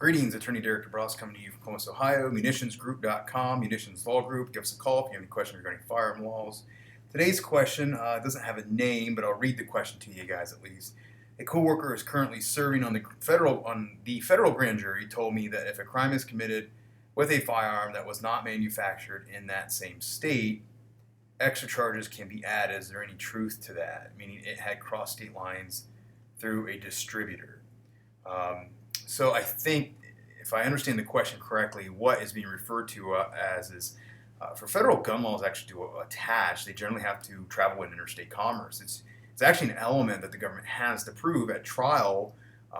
Greetings, Attorney Derek DeBrosse coming to you from Columbus, Ohio, munitionsgroup.com, Munitions Law Group. Give us a call if you have any questions regarding firearm laws. Today's question doesn't have a name, but I'll read the question to you guys at least. A coworker is currently serving on the federal grand jury told me that if a crime is committed with a firearm that was not manufactured in that same state, extra charges can be added. Is there any truth to that? Meaning it had crossed state lines through a distributor. So I think, if I understand the question correctly, what is being referred to as is, for federal gun laws actually to attach, they generally have to travel in interstate commerce. It's actually an element that the government has to prove at trial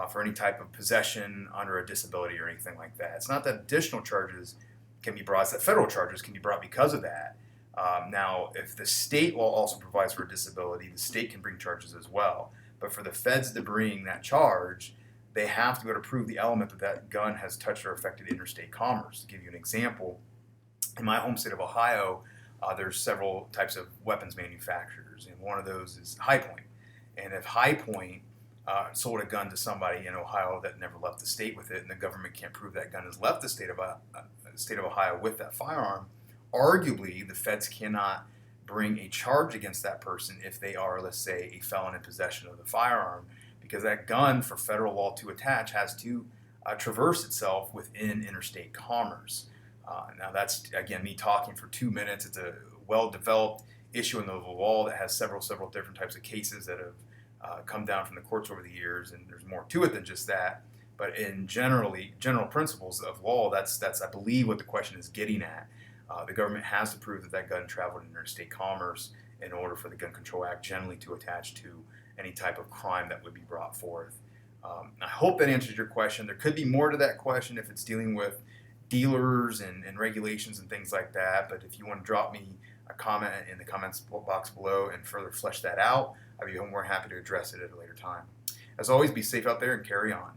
for any type of possession under a disability or anything like that. It's not that additional charges can be brought, it's that federal charges can be brought because of that. Now, if the state law also provides for a disability, the state can bring charges as well. But for the feds to bring that charge, they have to be able to prove the element that that gun has touched or affected interstate commerce. To give you an example, in my home state of Ohio, there's several types of weapons manufacturers, and one of those is High Point. And if High Point sold a gun to somebody in Ohio that never left the state with it, and the government can't prove that gun has left the state of Ohio with that firearm, arguably the feds cannot bring a charge against that person if they are, let's say, a felon in possession of the firearm, because that gun, for federal law to attach, has to traverse itself within interstate commerce. Now that's, again, me talking for 2 minutes. It's a well-developed issue in the law that has several different types of cases that have come down from the courts over the years, and there's more to it than just that. But in general principles of law, that's I believe what the question is getting at. The government has to prove that that gun traveled in interstate commerce in order for the Gun Control Act generally to attach to any type of crime that would be brought forth. I hope that answers your question. There could be more to that question if it's dealing with dealers and regulations and things like that, but if you want to drop me a comment in the comments box below and further flesh that out, I'd be more happy to address it at a later time. As always, be safe out there and carry on.